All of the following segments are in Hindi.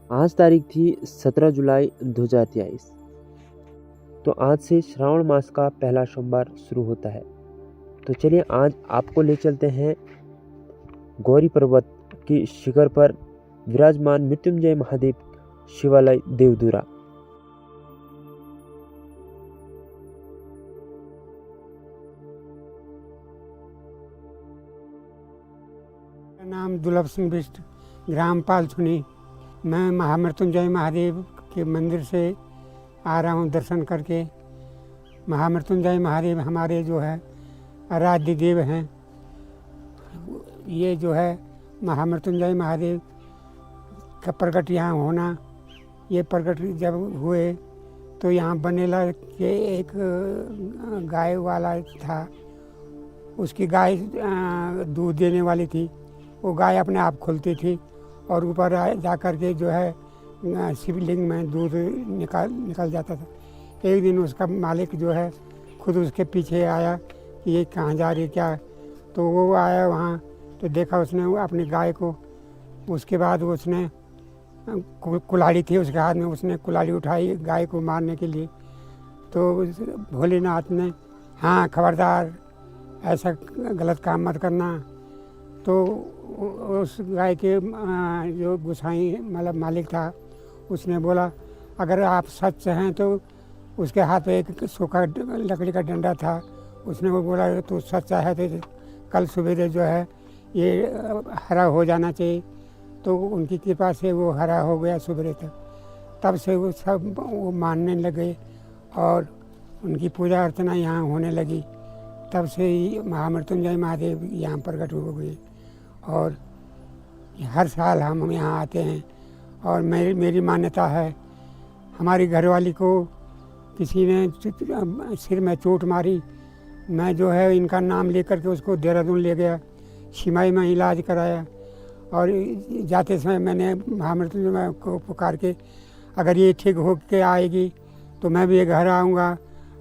आज तारीख थी 17 जुलाई 2023। तो आज से श्रावण मास का पहला सोमवार शुरू होता है। तो चलिए आज आपको ले चलते हैं गौरी पर्वत की शिखर पर विराजमान मृत्युंजय महादेव शिवालय देवधुरा। मेरा नाम दुर्लभ सिंह बिष्ट, ग्राम पालचुनी। मैं महामृत्युंजय महादेव के मंदिर से आ रहा हूँ दर्शन करके। महामृत्युंजय महादेव हमारे जो है आराध्य देव हैं। ये जो है महामृत्युंजय महादेव का प्रकट यहाँ होना, ये प्रकट जब हुए तो यहाँ बनेला के एक गाय वाला था। उसकी गाय दूध देने वाली थी। वो गाय अपने आप खुलती थी और ऊपर जा कर के जो है शिवलिंग में दूध निकल जाता था। एक दिन उसका मालिक जो है खुद उसके पीछे आया कि ये कहाँ जा रही क्या। तो वो आया वहाँ, तो देखा उसने अपनी गाय को। उसके बाद उसने कुल्हाड़ी थी उसके हाथ में, उसने कुल्हाड़ी उठाई गाय को मारने के लिए। तो भोलेनाथ ने, हाँ खबरदार ऐसा गलत काम मत करना। तो उस गाय के जो गुसाई मतलब मालिक था, उसने बोला अगर आप सच हैं तो उसके हाथ में एक सूखा लकड़ी का डंडा था। उसने वो बोला तो सच्चा है तो कल सवेरे जो है ये हरा हो जाना चाहिए। तो उनकी कृपा से वो हरा हो गया सवेरे तक। तब से वो सब वो मानने लगे और उनकी पूजा अर्चना यहाँ होने लगी। तब से ही महामृत्युंजय महादेव यहाँ प्रकट हो गए और हर साल हम यहाँ आते हैं। और मेरी मान्यता है, हमारी घरवाली को किसी ने सिर में चोट मारी, मैं जो है इनका नाम लेकर के उसको देहरादून ले गया, शिमाई में इलाज कराया। और जाते समय मैंने महामृत्युंजय को पुकार के अगर ये ठीक हो के आएगी तो मैं भी घर आऊँगा,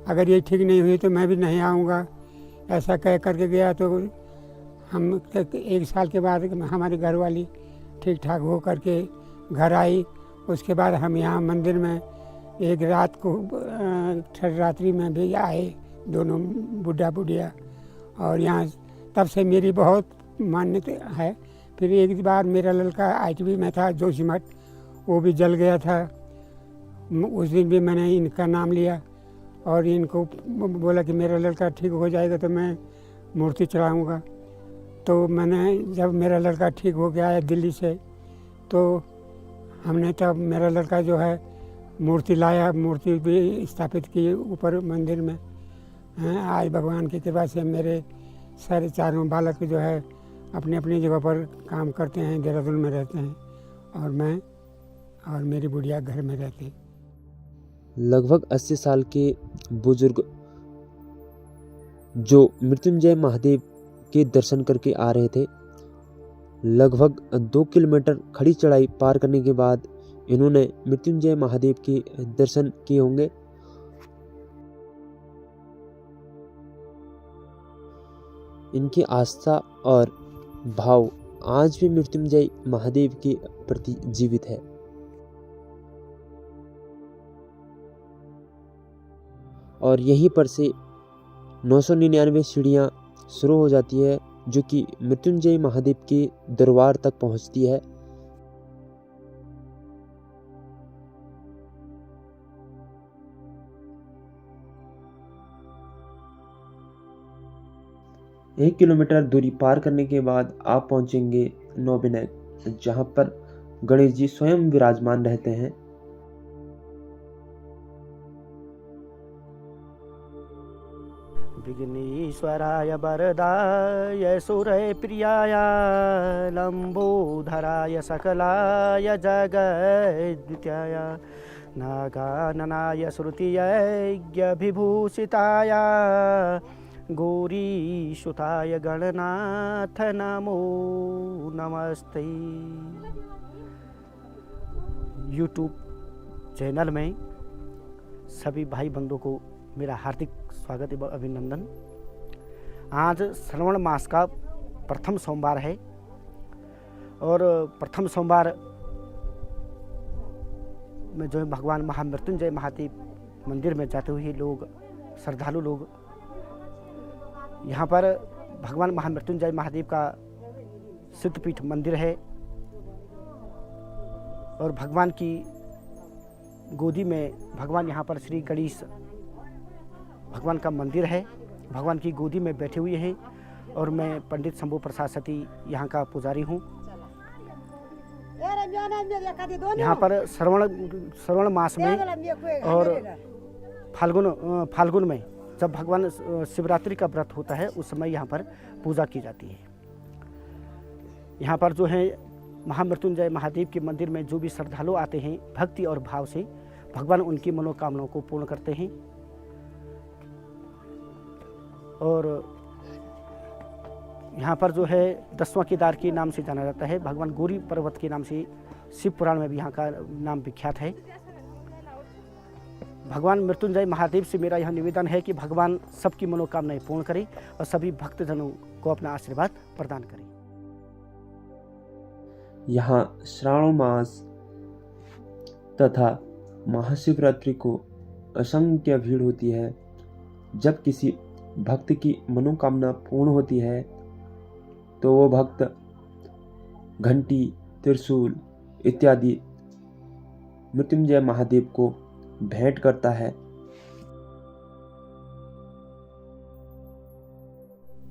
अगर ये ठीक नहीं हुई तो मैं भी नहीं आऊँगा, ऐसा कह करके गया। तो हम एक साल के बाद हमारी घरवाली ठीक ठाक हो करके घर आई। उसके बाद हम यहाँ मंदिर में एक रात को रात्रि में भी आए, दोनों बुढ़ा बुढ़िया। और यहाँ तब से मेरी बहुत मान्यता है। फिर एक बार मेरा लड़का ITV में था जोशीमठ, वो भी जल गया था। उस दिन भी मैंने इनका नाम लिया और इनको बोला कि मेरा लड़का ठीक हो जाएगा तो मैं मूर्ति चढ़ाऊँगा। तो मैंने जब मेरा लड़का ठीक हो गया है दिल्ली से, तो हमने तब मेरा लड़का जो है मूर्ति लाया, मूर्ति भी स्थापित की ऊपर मंदिर में। आज भगवान की कृपा से मेरे सारे चारों बालक जो है अपनी अपनी जगह पर काम करते हैं, देहरादून में रहते हैं और मैं और मेरी बुढ़िया घर में रहते हैं। लगभग 80 साल के बुजुर्ग जो मृत्युंजय महादेव के दर्शन करके आ रहे थे, लगभग 2 किलोमीटर खड़ी चढ़ाई पार करने के बाद इन्होंने मृत्युंजय महादेव के दर्शन किए होंगे। इनकी आस्था और भाव आज भी मृत्युंजय महादेव के प्रति जीवित है। और यहीं पर से 999 सीढ़ियाँ शुरू हो जाती है जो कि मृत्युंजय महादेव के दरबार तक पहुंचती है। एक किलोमीटर दूरी पार करने के बाद आप पहुंचेंगे नौबिनय, जहां पर गणेश जी स्वयं विराजमान रहते हैं। विघ्नेश्वराय वरदाय सुरय प्रियाय लंबोधराय सकलाय जगद्वित्याय नागाननाय श्रुतियज्ञ विभूषिताय गौरीसुताय गणनाथ नमो नमस्ते। यूट्यूब चैनल में सभी भाई बंधुओं को मेरा हार्दिक स्वागत एवं अभिनंदन। आज श्रावण मास का प्रथम सोमवार है और प्रथम सोमवार में जो है भगवान महामृत्युंजय महादेव मंदिर में जाते हुए लोग, श्रद्धालु लोग यहाँ पर भगवान महामृत्युंजय महादेव का सिद्धपीठ मंदिर है और भगवान की गोदी में भगवान यहाँ पर श्री गणेश भगवान का मंदिर है। भगवान की गोदी में बैठे हुए हैं और मैं पंडित शंभू प्रसाद सती यहाँ का पुजारी हूँ। यहाँ पर श्रवण मास में और फाल्गुन में जब भगवान शिवरात्रि का व्रत होता है उस समय यहाँ पर पूजा की जाती है। यहाँ पर जो है महामृत्युंजय महादेव के मंदिर में जो भी श्रद्धालु आते हैं भक्ति और भाव से भगवान उनकी मनोकामनाओं को पूर्ण करते हैं। और यहाँ पर जो है 10वां केदार के नाम से जाना जाता है। भगवान गौरी पर्वत के नाम से शिव पुराण में भी यहाँ का नाम विख्यात है। भगवान मृत्युंजय महादेव से मेरा यह निवेदन है कि भगवान सबकी मनोकामनाएं पूर्ण करें और सभी भक्तजनों को अपना आशीर्वाद प्रदान करें। यहाँ श्रावण मास तथा महाशिवरात्रि को असंख्य भीड़ होती है। जब किसी भक्त की मनोकामना पूर्ण होती है तो वो भक्त घंटी, त्रिशूल इत्यादि मृत्युंजय महादेव को भेंट करता है।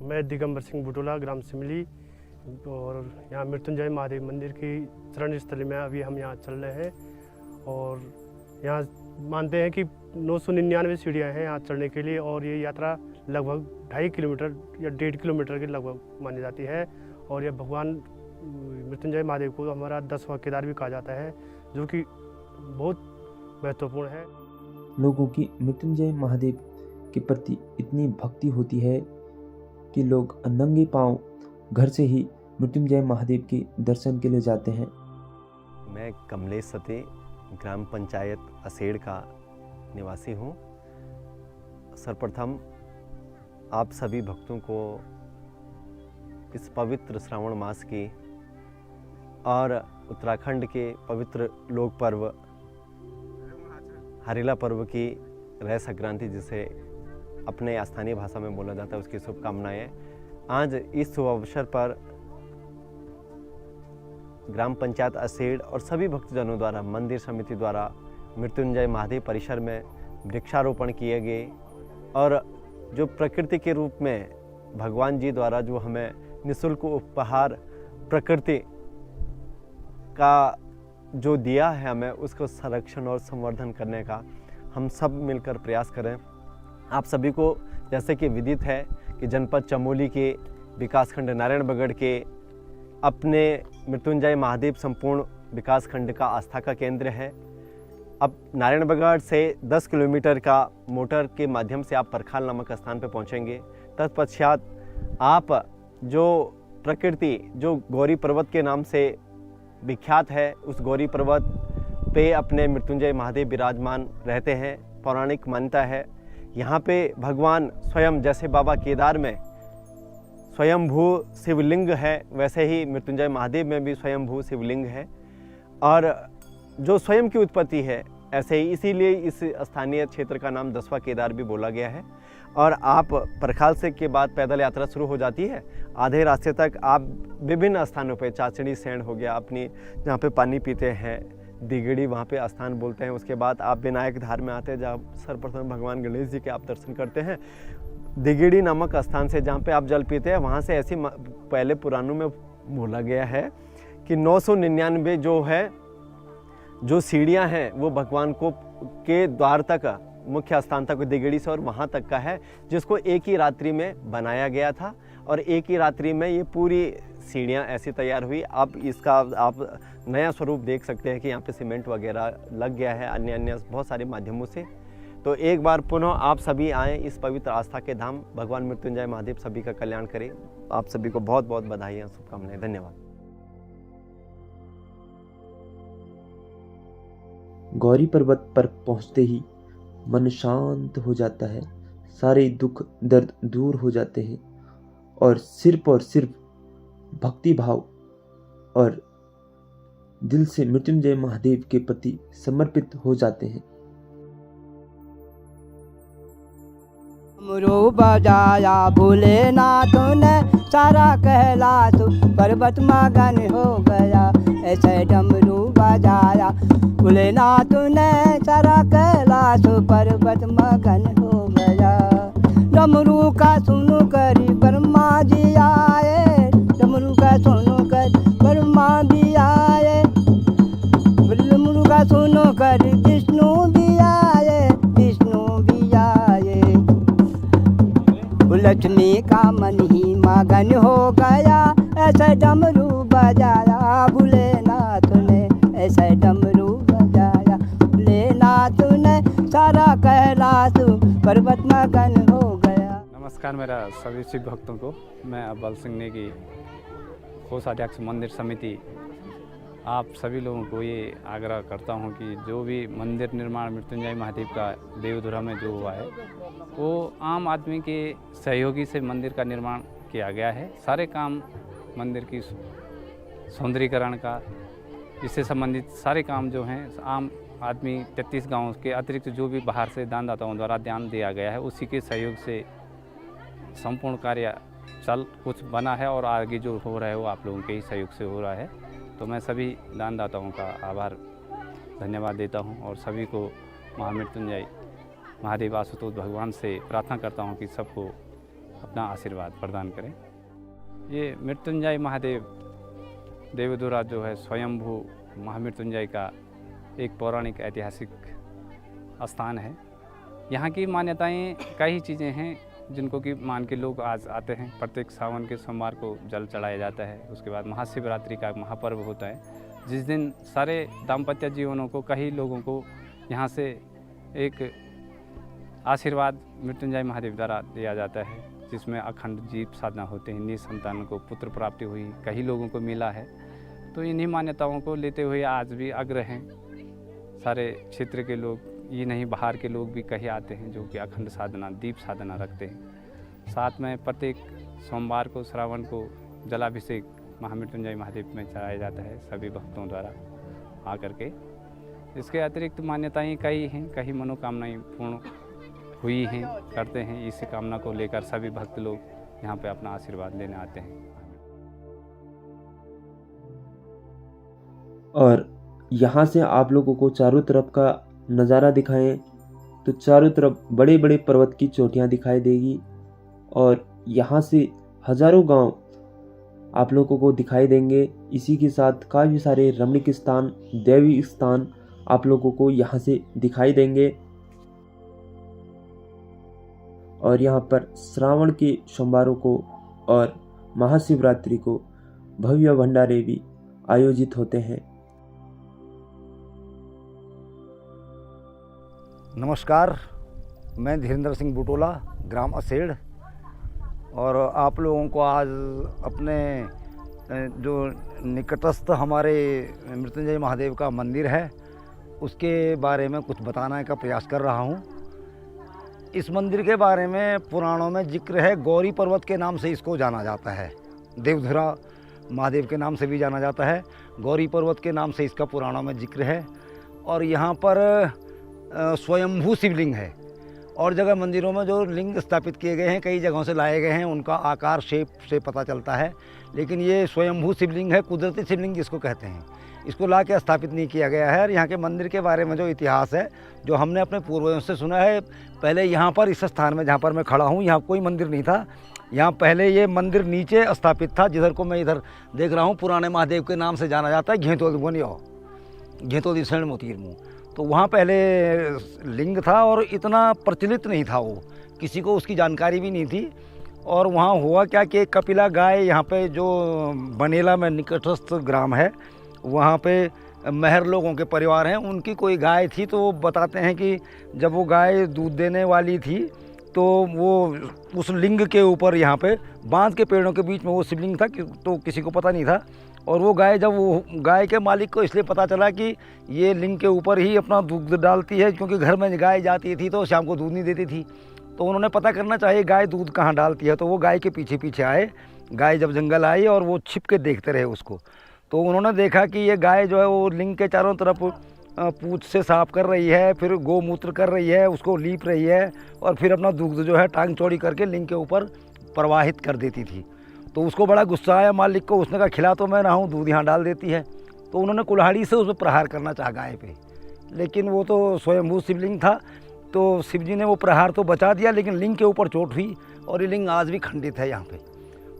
मैं दिगंबर सिंह बुटोला, ग्राम सिमली, और यहाँ मृत्युंजय महादेव मंदिर की चरण स्थली में अभी हम यहाँ चल रहे हैं। और यहाँ मानते हैं कि 999 सीढ़ियाँ हैं यहाँ चढ़ने के लिए और ये यात्रा लगभग 2.5 किलोमीटर या 1.5 किलोमीटर के लगभग मानी जाती है। और यह भगवान मृत्युंजय महादेव को हमारा 10वां केदार भी कहा जाता है, जो कि बहुत महत्वपूर्ण है। लोगों की मृत्युंजय महादेव के प्रति इतनी भक्ति होती है कि लोग नंगे पांव घर से ही मृत्युंजय महादेव के दर्शन के लिए जाते हैं। मैं कमलेश सती, ग्राम पंचायत असेड़ का निवासी हूँ। सर्वप्रथम आप सभी भक्तों को इस पवित्र श्रावण मास की और उत्तराखंड के पवित्र लोक पर्व हरेला पर्व की रह संक्रांति, जिसे अपने स्थानीय भाषा में बोला जाता है, उसकी शुभकामनाएं। आज इस शुभ अवसर पर ग्राम पंचायत असेड़ और सभी भक्तजनों द्वारा मंदिर समिति द्वारा मृत्युंजय महादेव परिसर में वृक्षारोपण किए गए और जो प्रकृति के रूप में भगवान जी द्वारा जो हमें निःशुल्क उपहार प्रकृति का जो दिया है हमें, उसको संरक्षण और संवर्धन करने का हम सब मिलकर प्रयास करें। आप सभी को जैसे कि विदित है कि जनपद चमोली के विकासखंड नारायणबगड़ के अपने मृत्युंजय महादेव संपूर्ण विकासखंड का आस्था का केंद्र है। अब नारायणबगड़ से 10 किलोमीटर का मोटर के माध्यम से आप परखाल नामक स्थान पर पहुंचेंगे। तत्पश्चात आप जो प्रकृति जो गौरी पर्वत के नाम से विख्यात है, उस गौरी पर्वत पे अपने मृत्युंजय महादेव विराजमान रहते हैं। पौराणिक मान्यता है यहाँ पे भगवान स्वयं, जैसे बाबा केदार में स्वयंभू शिवलिंग है, वैसे ही मृत्युंजय महादेव में भी स्वयंभू शिवलिंग है और जो स्वयं की उत्पत्ति है, ऐसे ही इसीलिए इस स्थानीय क्षेत्र का नाम 10वां केदार भी बोला गया है। और आप परखाल से के बाद पैदल यात्रा शुरू हो जाती है। आधे रास्ते तक आप विभिन्न स्थानों पे, चाचड़ी सेंड हो गया अपनी जहाँ पे पानी पीते हैं, दिगड़ी वहाँ पे स्थान बोलते हैं। उसके बाद आप विनायक धार में आते हैं जहाँ सर्वप्रथम भगवान गणेश जी के आप दर्शन करते हैं। दिगड़ी नामक स्थान से जहाँ पे आप जल पीते हैं, वहाँ से ऐसी पहले पुराणों में बोला गया है कि 999 जो है जो सीढ़ियाँ हैं वो भगवान को के द्वार तक, मुख्य स्थान तक दिगड़ी से और वहाँ तक का है, जिसको एक ही रात्रि में बनाया गया था और एक ही रात्रि में ये पूरी सीढ़ियाँ ऐसी तैयार हुई। अब इसका आप नया स्वरूप देख सकते हैं कि यहाँ पे सीमेंट वगैरह लग गया है अन्य अन्य बहुत सारे माध्यमों से। तो एक बार पुनः आप सभी आएँ इस पवित्र आस्था के धाम। भगवान मृत्युंजय महादेव सभी का कल्याण करें। आप सभी को बहुत बहुत बधाई, शुभकामनाएं। धन्यवाद। गौरी पर्वत पर पहुंचते ही मन शांत हो जाता है, सारे दुख दर्द दूर हो जाते हैं और सिर्फ भक्ति भाव और दिल से मृत्युंजय महादेव के प्रति समर्पित हो जाते हैं। डमरू बजाया भोलेनाथ ने, सारा कैलाश पर्वत मगन हो गया। ऐसे डमरू बजाया भोलेनाथ ने, सारा कैलाश पर्वत मगन हो गया। डमरू का सुनो करी ब्रह्मा जी आए, डमरू का सुनो कर ब्रह्मा भी आए, डमरू का सुनो कर विष्णु भी आए, विष्णु भी आए। लक्ष्मी का मन ही मगन हो गया, ऐसे डमरू बजाया भोलेनाथ ने, ऐसे डमरू बजाया भोलेनाथ ने, सारा कैलाश पर्वत मगन हो गया। नमस्कार मेरा सभी शिव भक्तों को, मैं अब्बल सिंह नेगी, कोषाध्यक्ष मंदिर समिति। आप सभी लोगों को ये आग्रह करता हूँ कि जो भी मंदिर निर्माण मृत्युंजय महादेव का देवधुरा में जो हुआ है, वो आम आदमी के सहयोगी से मंदिर का निर्माण किया गया है। सारे काम मंदिर की सौंदर्यीकरण का, इससे संबंधित सारे काम जो हैं आम आदमी 33 गाँव के अतिरिक्त जो भी बाहर से दानदाताओं द्वारा दान दिया गया है, उसी के सहयोग से संपूर्ण कार्य कुछ बना है और आगे जो हो रहा है वो आप लोगों के ही सहयोग से हो रहा है। तो मैं सभी दानदाताओं का आभार धन्यवाद देता हूं और सभी को महामृत्युंजय महादेव आशुतोष भगवान से प्रार्थना करता हूं कि सबको अपना आशीर्वाद प्रदान करें। ये मृत्युंजय महादेव देवधुरा जो है स्वयंभू महामृत्युंजय का एक पौराणिक ऐतिहासिक स्थान है। यहाँ की मान्यताएं कई चीज़ें हैं जिनको कि मान के लोग आज आते हैं। प्रत्येक सावन के सोमवार को जल चढ़ाया जाता है। उसके बाद महाशिवरात्रि का महापर्व होता है, जिस दिन सारे दाम्पत्य जीवनों को, कई लोगों को यहाँ से एक आशीर्वाद मृत्युंजय महादेव द्वारा दिया जाता है, जिसमें अखंड जीव साधना होते हैं। निसंतान को पुत्र प्राप्ति हुई, कई लोगों को मिला है। तो इन्हीं मान्यताओं को लेते हुए आज भी आग्रह हैं सारे क्षेत्र के लोग, ये नहीं बाहर के लोग भी कहीं आते हैं जो कि अखंड साधना, दीप साधना रखते हैं। साथ में प्रत्येक सोमवार को, श्रावण को जलाभिषेक महामृत्युंजय महादेव में चढ़ाया जाता है सभी भक्तों द्वारा आकर के। इसके अतिरिक्त मान्यताएं कई हैं, कई मनोकामनाएं पूर्ण हुई हैं, करते हैं। इसी कामना को लेकर सभी भक्त लोग यहाँ पे अपना आशीर्वाद लेने आते हैं। और यहाँ से आप लोगों को चारों तरफ का नज़ारा दिखाएं तो चारों तरफ बड़े बड़े पर्वत की चोटियाँ दिखाई देगी और यहाँ से हजारों गांव आप लोगों को दिखाई देंगे। इसी के साथ काफ़ी सारे रमणीक स्थान, दैवी स्थान आप लोगों को यहाँ से दिखाई देंगे। और यहाँ पर श्रावण के सोमवारों को और महाशिवरात्रि को भव्य भंडारे भी आयोजित होते हैं। नमस्कार, मैं धीरेन्द्र सिंह बुटोला, ग्राम असेड़, और आप लोगों को आज अपने जो निकटस्थ हमारे मृत्युंजय महादेव का मंदिर है उसके बारे में कुछ बताने का प्रयास कर रहा हूँ। इस मंदिर के बारे में पुराणों में जिक्र है। गौरी पर्वत के नाम से इसको जाना जाता है, देवधुरा महादेव के नाम से भी जाना जाता है। गौरी पर्वत के नाम से इसका पुराणों में जिक्र है। और यहाँ पर स्वयंभू शिवलिंग है। और जगह मंदिरों में जो लिंग स्थापित किए गए हैं कई जगहों से लाए गए हैं, उनका आकार शेप से पता चलता है, लेकिन ये स्वयंभू शिवलिंग है, कुदरती शिवलिंग जिसको कहते हैं। इसको ला के स्थापित नहीं किया गया है। और यहाँ के मंदिर के बारे में जो इतिहास है, जो हमने अपने पूर्वजों से सुना है, पहले यहाँ पर इस स्थान में जहाँ पर मैं खड़ा हूँ, यहाँ कोई मंदिर नहीं था। यहाँ पहले ये मंदिर नीचे स्थापित था, जिधर को मैं इधर देख रहा हूँ। पुराने महादेव के नाम से जाना जाता है, घेतोदी शरण मोतीर मुँह। तो वहाँ पहले लिंग था और इतना प्रचलित नहीं था, वो किसी को उसकी जानकारी भी नहीं थी। और वहाँ हुआ क्या कि कपिला गाय, यहाँ पे जो बनेला में निकटस्थ ग्राम है, वहाँ पे महर लोगों के परिवार हैं, उनकी कोई गाय थी। तो वो बताते हैं कि जब वो गाय दूध देने वाली थी तो वो उस लिंग के ऊपर, यहाँ पे बांस के पेड़ों के बीच में वो शिवलिंग था, तो किसी को पता नहीं था। और वो गाय, जब वो गाय के मालिक को इसलिए पता चला कि ये लिंग के ऊपर ही अपना दूध डालती है, क्योंकि घर में गाय जाती थी तो शाम को दूध नहीं देती थी, तो उन्होंने पता करना चाहिए गाय दूध कहाँ डालती है। तो वो गाय के पीछे पीछे आए। गाय जब जंगल आई और वो छिप के देखते रहे उसको, तो उन्होंने देखा कि ये गाय जो है वो लिंग के चारों तरफ पूंछ से साफ कर रही है, फिर गोमूत्र कर रही है, उसको लीप रही है और फिर अपना दूध जो है टांग चौड़ी करके लिंग के ऊपर प्रवाहित कर देती थी। तो उसको बड़ा गुस्सा आया मालिक को, उसने कहा खिला तो मैं ना हूँ, दूध यहाँ डाल देती है। तो उन्होंने कुल्हाड़ी से उस पर प्रहार करना चाहा गाय पे, लेकिन वो तो स्वयंभू शिवलिंग था, तो शिव जी ने वो प्रहार तो बचा दिया, लेकिन लिंग के ऊपर चोट हुई और ये लिंग आज भी खंडित है यहाँ पे।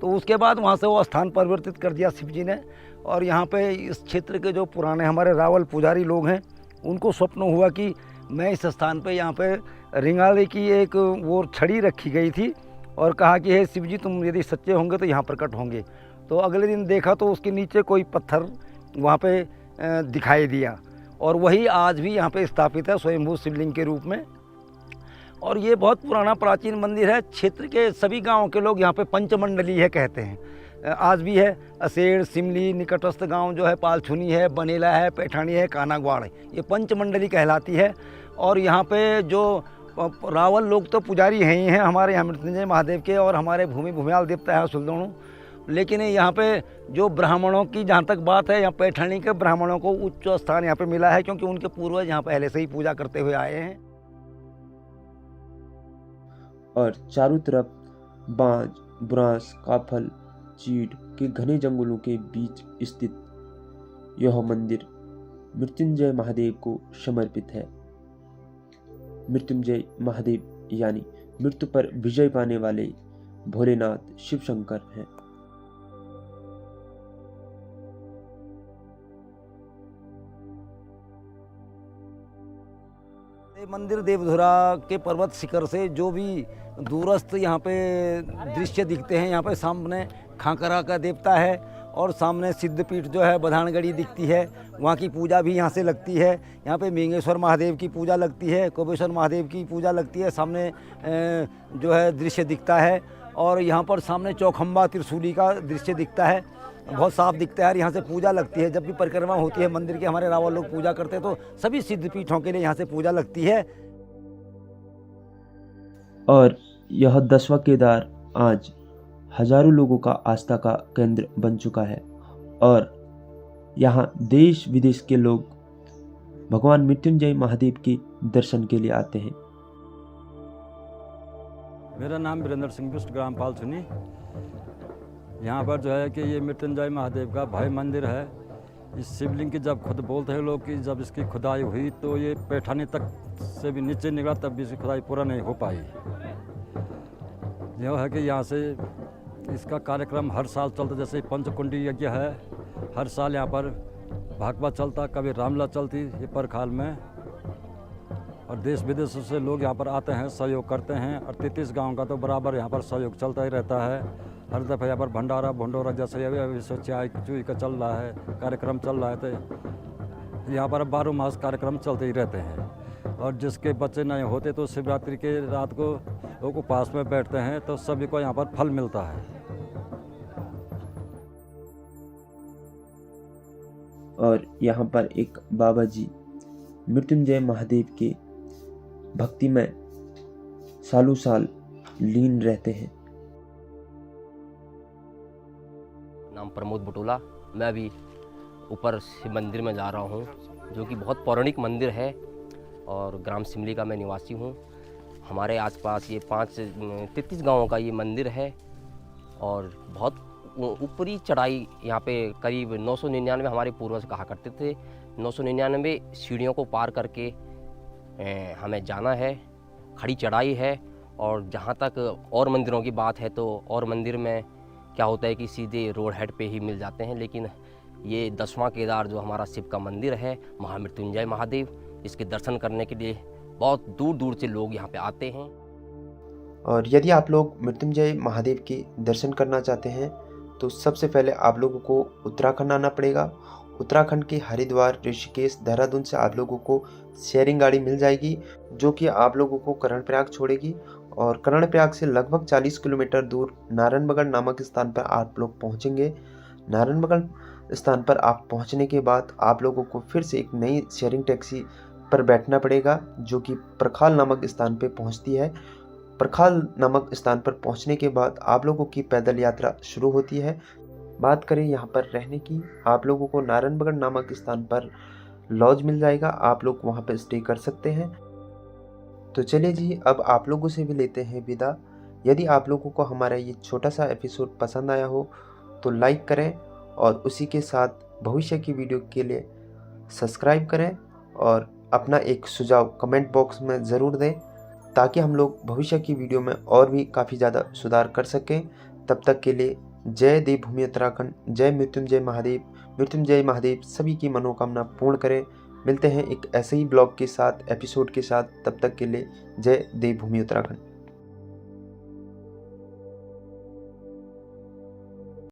तो उसके बाद वहाँ से वो स्थान परिवर्तित कर दिया शिव जी ने, और यहाँ पे इस क्षेत्र के जो पुराने हमारे रावल पुजारी लोग हैं, उनको स्वप्न हुआ कि मैं इस स्थान पे यहाँ पे रिंगाले की एक वो छड़ी रखी गई थी और कहा कि हे शिव जी, तुम यदि सच्चे होंगे तो यहाँ प्रकट होंगे। तो अगले दिन देखा तो उसके नीचे कोई पत्थर वहाँ पे दिखाई दिया, और वही आज भी यहाँ पे स्थापित है स्वयंभू शिवलिंग के रूप में। और ये बहुत पुराना प्राचीन मंदिर है। क्षेत्र के सभी गांवों के लोग यहाँ पे पंचमंडली है कहते हैं, आज भी है। असेड़, सिमली, निकटस्थ गांव जो है पालछुनी है, बनेला है, पैठानी है, कानागवाड़ है, ये पंचमंडली कहलाती है। और यहाँ पे जो रावल लोग तो पुजारी हैं ही हैं हमारे यहाँ मृत्युंजय महादेव के, और हमारे भूमि भूमियाल देवता है सुलदोणु। लेकिन यहाँ पे जो ब्राह्मणों की जहाँ तक बात है, यहाँ पैठानी के ब्राह्मणों को उच्च स्थान यहाँ पे मिला है, क्योंकि उनके पूर्वज यहाँ पहले से ही पूजा करते हुए आए हैं। और चारों तरफ बांज, बुरांस, काफल, चीड़ के घने जंगलों के बीच स्थित यह मंदिर मृत्युंजय महादेव को समर्पित है। मृत्युंजय महादेव यानी मृत्यु पर विजय पाने वाले भोलेनाथ शिव शंकर हैं। मंदिर देवधुरा के पर्वत शिखर से जो भी दूरस्थ यहाँ पे दृश्य दिखते हैं, यहाँ पे सामने खांकरा का देवता है और सामने सिद्धपीठ जो है बधानगढ़ी दिखती है, वहाँ की पूजा भी यहाँ से लगती है। यहाँ पे मिंगेश्वर महादेव की पूजा लगती है, कोपेश्वर महादेव की पूजा लगती है, सामने जो है दृश्य दिखता है। और यहाँ पर सामने चौखंबा त्रिशूली का दृश्य दिखता है, बहुत साफ दिखता है। यहाँ से पूजा लगती है, जब भी परिक्रमा होती है मंदिर के, हमारे रावल लोग पूजा करते हैं, तो सभी सिद्धपीठों के लिए यहाँ से पूजा लगती है। और यह 10वां केदार आज हजारों लोगों का आस्था का केंद्र बन चुका है, और यहाँ देश विदेश के लोग भगवान मृत्युंजय महादेव के दर्शन के लिए आते हैं। मेरा नाम वीरेंद्र सिंह बिष्ट, ग्राम पालछुनी। यहाँ पर जो है कि ये मृत्युंजय महादेव का भव्य मंदिर है। इस शिवलिंग की जब खुद बोलते हैं लोग कि जब इसकी खुदाई हुई तो ये पैठानी तक से भी नीचे निकला, तब भी इसकी खुदाई पूरा नहीं हो पाई। यह है कि यहाँ से इसका कार्यक्रम हर साल चलता, जैसे पंचकुंडी यज्ञ है, हर साल यहाँ पर भागवत चलता, कभी रामला चलती ये परखाल में, और देश विदेशों से लोग यहाँ पर आते हैं, सहयोग करते हैं। और 33 गांव का तो बराबर यहाँ पर सहयोग चलता ही रहता है। हर दफ़ा यहाँ पर भंडारा भंडोरा जैसे अभी चाय चूई का चल रहा है, कार्यक्रम चल रहा है, तो यहाँ पर 12 मास कार्यक्रम चलते ही रहते हैं। और जिसके बच्चे नहीं होते तो शिवरात्रि के रात को लोग उपवास में बैठते हैं, तो सभी को यहाँ पर फल मिलता है। और यहाँ पर एक बाबा जी मृत्युंजय महादेव के भक्ति में सालों साल लीन रहते हैं। नाम प्रमोद बुटोला। मैं अभी ऊपर शिव मंदिर में जा रहा हूँ, जो कि बहुत पौराणिक मंदिर है, और ग्राम सिमली का मैं निवासी हूँ। हमारे आसपास ये 33 गांवों का ये मंदिर है, और बहुत ऊपरी चढ़ाई यहाँ पे करीब 999 हमारे पूर्वज कहा करते थे। 999 सीढ़ियों को पार करके हमें जाना है, खड़ी चढ़ाई है। और जहाँ तक और मंदिरों की बात है, तो और मंदिर में क्या होता है कि सीधे रोड हेड पे ही मिल जाते हैं, लेकिन ये 10वां केदार जो हमारा शिव का मंदिर है, महामृत्युंजय महादेव, इसके दर्शन करने के लिए बहुत दूर दूर से लोग यहाँ पे आते हैं। और यदि आप लोग मृत्युंजय महादेव के दर्शन करना चाहते हैं तो सबसे पहले आप लोगों को उत्तराखंड आना पड़ेगा। उत्तराखंड के हरिद्वार, ऋषिकेश, देहरादून से आप लोगों को शेयरिंग गाड़ी मिल जाएगी, जो कि आप लोगों को कर्णप्रयाग छोड़ेगी। और कर्णप्रयाग से लगभग 40 किलोमीटर दूर नारायणबगड़ नामक स्थान पर आप लोग पहुंचेंगे। नारायणबगड़ स्थान पर आप पहुंचने के बाद आप लोगों को फिर से एक नई शेयरिंग टैक्सी पर बैठना पड़ेगा, जो कि प्रखाल नामक स्थान पर पहुंचती है। प्रखाल नामक स्थान पर पहुंचने के बाद आप लोगों की पैदल यात्रा शुरू होती है। बात करें यहाँ पर रहने की, आप लोगों को नारायणगढ़ नामक स्थान पर लॉज मिल जाएगा, आप लोग वहाँ पर स्टे कर सकते हैं। तो चलिए जी, अब आप लोगों से भी लेते हैं विदा। यदि आप लोगों को हमारा ये छोटा सा एपिसोड पसंद आया हो तो लाइक करें और उसी के साथ भविष्य की वीडियो के लिए सब्सक्राइब करें और अपना एक सुझाव कमेंट बॉक्स में ज़रूर दें, ताकि हम लोग भविष्य की वीडियो में और भी काफ़ी ज़्यादा सुधार कर सकें। तब तक के लिए जय देवभूमि उत्तराखंड, जय मृत्युंजय महादेव। मृत्युंजय महादेव सभी की मनोकामना पूर्ण करें। मिलते हैं एक ऐसे ही ब्लॉग के साथ, एपिसोड के साथ। तब तक के लिए जय देवभूमि उत्तराखंड।